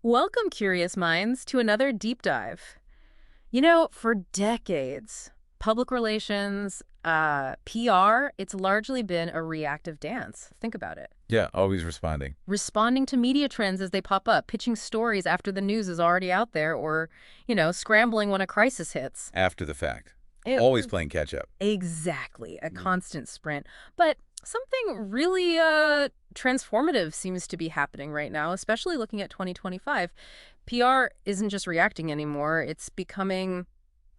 Welcome, curious minds, to another deep dive. For decades, public relations, PR, it's largely been a reactive dance. Think about it. Yeah, always responding. Responding to media trends as they pop up, pitching stories after the news is already out there, or, scrambling when a crisis hits. After the fact. It, Always playing catch up. exactly, a Mm. constant sprint. But something really transformative seems to be happening right now, especially looking at 2025. PR isn't just reacting anymore, it's becoming,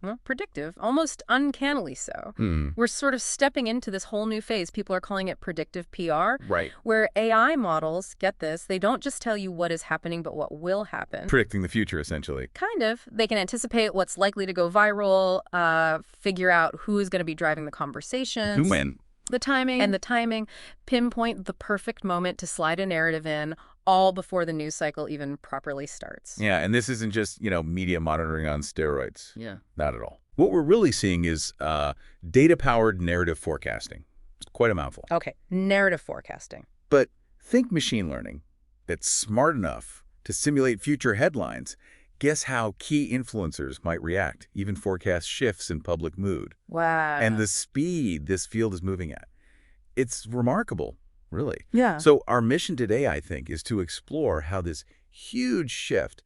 well, predictive, almost uncannily so. Hmm. We're sort of stepping into this whole new phase. People are calling it predictive PR, Right. where AI models, get this, they don't just tell you what is happening, but what will happen. Predicting the future, essentially. Kind of. They can anticipate what's likely to go viral, figure out who is going to be driving the conversations. Who when? The timing, pinpoint the perfect moment to slide a narrative in, all before the news cycle even properly starts. Yeah, and this isn't just, media monitoring on steroids. Yeah. Not at all. What we're really seeing is data-powered narrative forecasting. It's quite a mouthful. Okay, narrative forecasting. But think machine learning that's smart enough to simulate future headlines. Guess how key influencers might react, even forecast shifts in public mood. Wow. And the speed this field is moving at. It's remarkable, really. Yeah. So our mission today, I think, is to explore how this huge shift,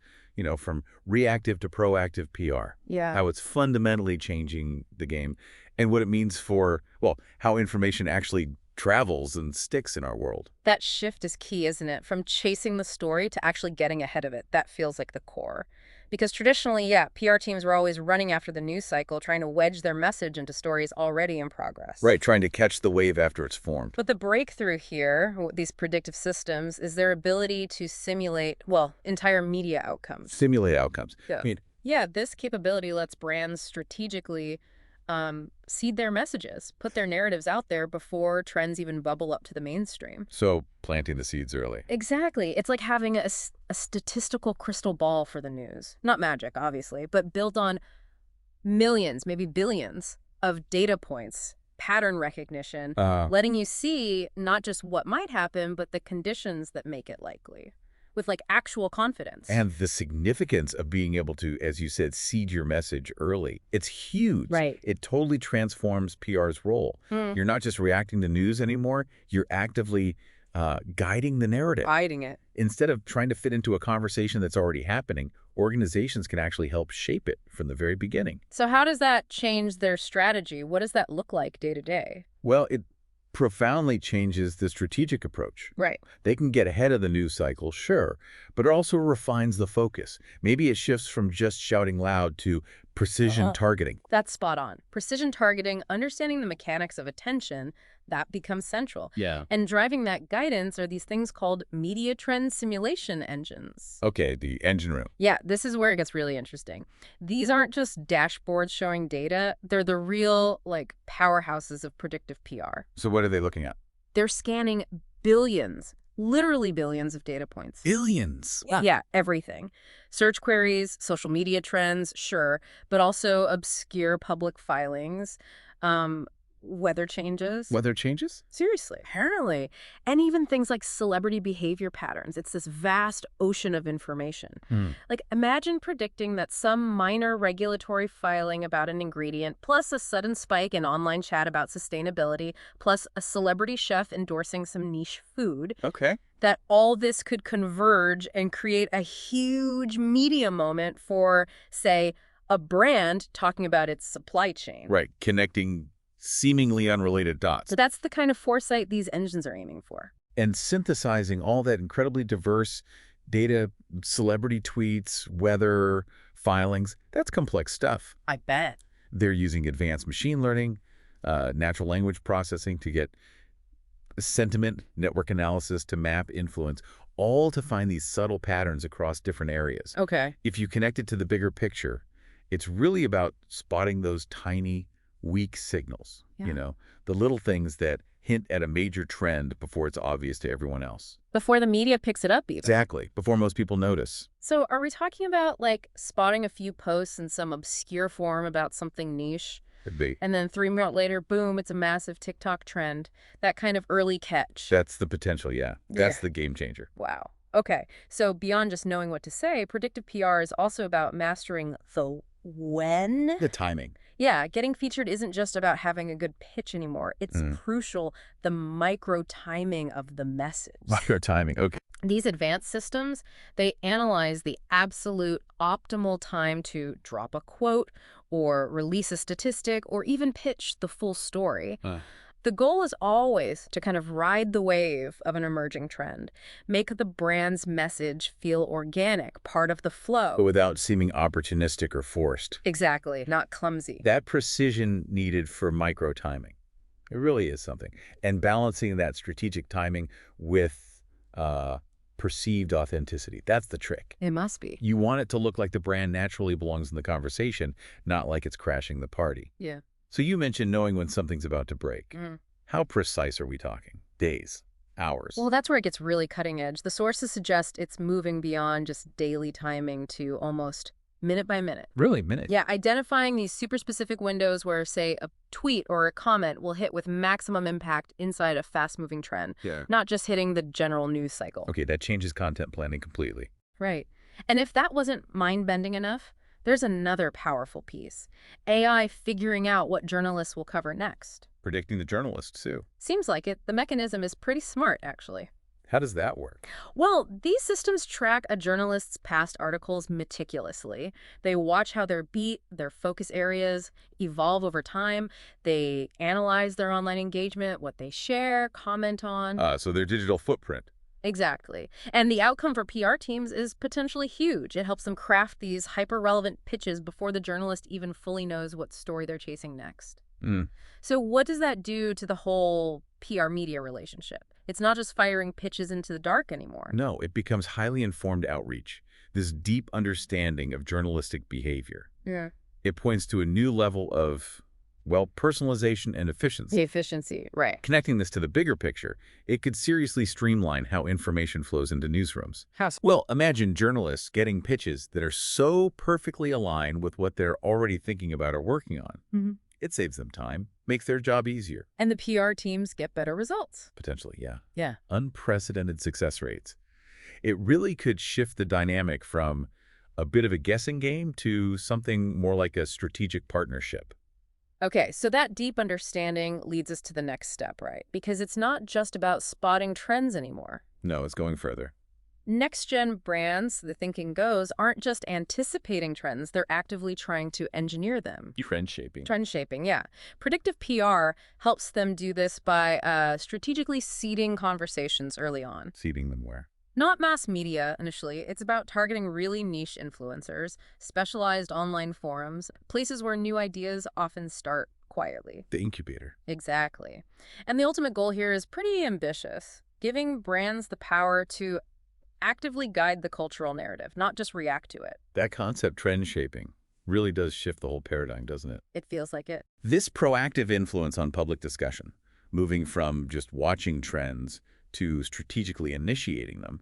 from reactive to proactive PR, Yeah. how it's fundamentally changing the game and what it means for, well, how information actually travels and sticks in our world. That shift is key, isn't it? From chasing the story to actually getting ahead of it. That feels like the core. Because traditionally, yeah, PR teams were always running after the news cycle, trying to wedge their message into stories already in progress. Right, trying to catch the wave after it's formed. But the breakthrough here, these predictive systems, is their ability to simulate, well, entire media outcomes. Simulate outcomes. Yeah. I mean, Yeah, this capability lets brands strategically seed their messages, put their narratives out there before trends even bubble up to the mainstream. so planting the seeds early. Exactly. It's like having a statistical crystal ball for the news. Not magic, obviously, but built on millions, maybe billions of data points, pattern recognition, letting you see not just what might happen, but the conditions that make it likely, with actual confidence. And the significance of being able to, as you said, seed your message early. It's huge. Right. It totally transforms PR's role. You're not just reacting to news anymore. You're actively guiding the narrative. Hiding it. Instead of trying to fit into a conversation that's already happening, organizations can actually help shape it from the very beginning. So how does that change their strategy? What does that look like day to day? Well, it profoundly changes the strategic approach. Right. They can get ahead of the news cycle, sure, but it also refines the focus. Maybe it shifts from just shouting loud to precision targeting. That's spot on. Precision targeting, understanding the mechanics of attention, that becomes central. Yeah. And driving that guidance are these things called media trend simulation engines. Okay, the engine room. Yeah, this is where it gets really interesting. These aren't just dashboards showing data. They're the real, powerhouses of predictive PR. So what are they looking at? They're scanning billions, literally billions of data points. Billions. Yeah, everything. Search queries, social media trends, sure, but also obscure public filings, weather changes. Weather changes? Seriously, apparently. And even things like celebrity behavior patterns. It's this vast ocean of information. Imagine predicting that some minor regulatory filing about an ingredient, plus a sudden spike in online chat about sustainability, plus a celebrity chef endorsing some niche food, Okay. that all this could converge and create a huge media moment for, say, a brand talking about its supply chain. Right, connecting seemingly unrelated dots. So that's the kind of foresight these engines are aiming for. And synthesizing all that incredibly diverse data, celebrity tweets, weather, filings, that's complex stuff. I bet. They're using advanced machine learning, natural language processing to get sentiment, network analysis to map influence, all to find these subtle patterns across different areas. Okay. If you connect it to the bigger picture, it's really about spotting those tiny, weak signals, Yeah. the little things that hint at a major trend before it's obvious to everyone else. Before the media picks it up even. Exactly, before most people notice. So are we talking about spotting a few posts in some obscure forum about something niche? Could be. And then 3 months later, boom, it's a massive TikTok trend. That kind of early catch. That's the potential, yeah. That's Yeah. the game changer. Wow. Okay, so beyond just knowing what to say, predictive PR is also about mastering the when. The timing. Yeah, getting featured isn't just about having a good pitch anymore. It's Mm. crucial, the micro timing of the message. Micro timing. Okay. These advanced systems, they analyze the absolute optimal time to drop a quote or release a statistic or even pitch the full story. The goal is always to kind of ride the wave of an emerging trend, make the brand's message feel organic, part of the But flow. without seeming opportunistic or forced. Exactly, not clumsy. That precision needed for micro timing. It really is something. And balancing that strategic timing with perceived authenticity. That's the trick. It must be. You want it to look like the brand naturally belongs in the conversation, not like it's crashing the party. Yeah. So you mentioned knowing when something's about to break. Mm. How precise are we talking? Days? Hours? Well, that's where it gets really cutting edge. The sources suggest it's moving beyond just daily timing to almost minute by minute. Really? Minutes? Yeah, identifying these super specific windows where, say, a tweet or a comment will hit with maximum impact inside a fast-moving trend, Yeah. not just hitting the general news cycle. Okay, that changes content planning completely. Right. And if that wasn't mind-bending enough, there's another powerful piece. AI figuring out what journalists will cover next. Predicting the journalists, too. Seems like it. The mechanism is pretty smart, actually. How does that work? Well, these systems track a journalist's past articles meticulously. They watch how their beat, their focus areas evolve over time. They analyze their online engagement, what they share, comment on. So their digital footprint. Exactly. And the outcome for PR teams is potentially huge. It helps them craft these hyper-relevant pitches before the journalist even fully knows what story they're chasing next. Mm. So what does that do to the whole PR media relationship? It's not just firing pitches into the dark anymore. No, it becomes highly informed outreach, this deep understanding of journalistic behavior. Yeah. It points to a new level of, well, personalization and efficiency. The efficiency, right. Connecting this to the bigger picture, it could seriously streamline how information flows into newsrooms. How so? Well, imagine journalists getting pitches that are so perfectly aligned with what they're already thinking about or working on. Mm-hmm. It saves them time, makes their job easier. And the PR teams get better results. Potentially, yeah. Yeah. Unprecedented success rates. It really could shift the dynamic from a bit of a guessing game to something more like a strategic partnership. Okay, so that deep understanding leads us to the next step, right? Because it's not just about spotting trends anymore. No, it's going further. Next-gen brands, the thinking goes, aren't just anticipating trends, they're actively trying to engineer them. Trend shaping. Trend shaping, yeah. Predictive PR helps them do this by strategically seeding conversations early on. Seeding them where? Not mass media, initially. It's about targeting really niche influencers, specialized online forums, places where new ideas often start quietly. The incubator. Exactly. And the ultimate goal here is pretty ambitious, giving brands the power to actively guide the cultural narrative, not just react to it. That concept, trend shaping, really does shift the whole paradigm, doesn't it? It feels like it. This proactive influence on public discussion, moving from just watching trends to strategically initiating them,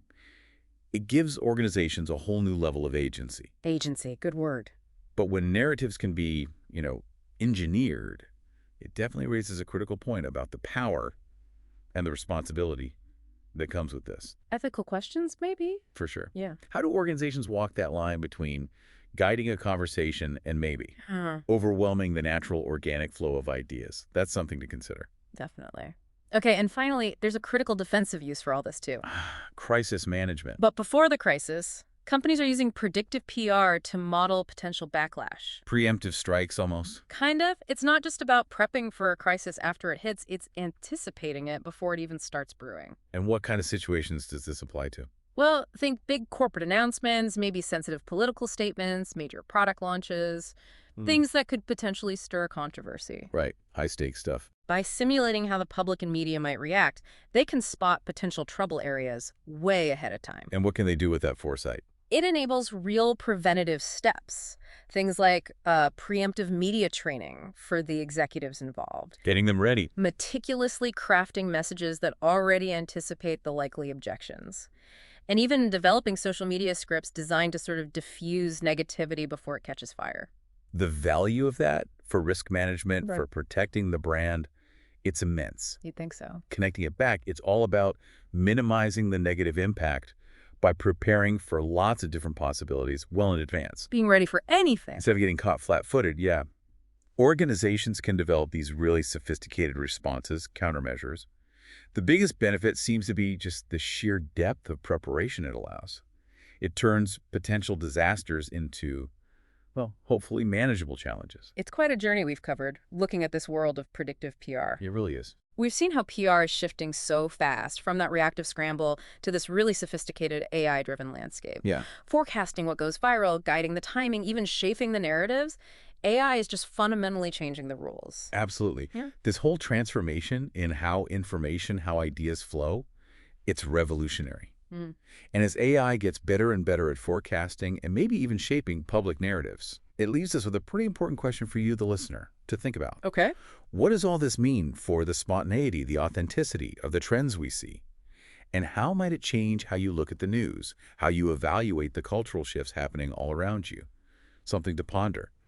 it gives organizations a whole new level of agency. Agency, good word. But when narratives can be, engineered, it definitely raises a critical point about the power and the responsibility that comes with this. Ethical questions, maybe? For sure. Yeah. How do organizations walk that line between guiding a conversation and maybe overwhelming the natural organic flow of ideas? That's something to consider. Definitely. Okay, and finally, there's a critical defensive use for all this too. Crisis management. But before the crisis, companies are using predictive PR to model potential backlash. Preemptive strikes, almost. Kind of. It's not just about prepping for a crisis after it hits, it's anticipating it before it even starts brewing. And what kind of situations does this apply to? Well, think big corporate announcements, maybe sensitive political statements, major product launches, things that could potentially stir controversy. Right. High-stakes stuff. By simulating how the public and media might react, they can spot potential trouble areas way ahead of time. And what can they do with that foresight? It enables real preventative steps, things like preemptive media training for the executives involved, Getting them ready. meticulously crafting messages that already anticipate the likely objections, and even developing social media scripts designed to sort of diffuse negativity before it catches fire. The value of that for risk management, Right. for protecting the brand, it's immense. You'd think so. Connecting it back, it's all about minimizing the negative impact by preparing for lots of different possibilities well in advance. Being ready for anything. Instead of getting caught flat-footed, yeah. Organizations can develop these really sophisticated responses, countermeasures. The biggest benefit seems to be just the sheer depth of preparation it allows. It turns potential disasters into, well, hopefully manageable challenges. It's quite a journey we've covered, looking at this world of predictive PR. It really is. We've seen how PR is shifting so fast, from that reactive scramble to this really sophisticated AI-driven landscape. Yeah. Forecasting what goes viral, guiding the timing, even shaping the narratives, AI is just fundamentally changing the rules. Absolutely. Yeah. This whole transformation in how information, how ideas flow, it's revolutionary. Mm. And as AI gets better and better at forecasting and maybe even shaping public narratives, it leaves us with a pretty important question for you, the listener, to think about. Okay. What does all this mean for the spontaneity, the authenticity of the trends we see? And how might it change how you look at the news, how you evaluate the cultural shifts happening all around you? Something to ponder.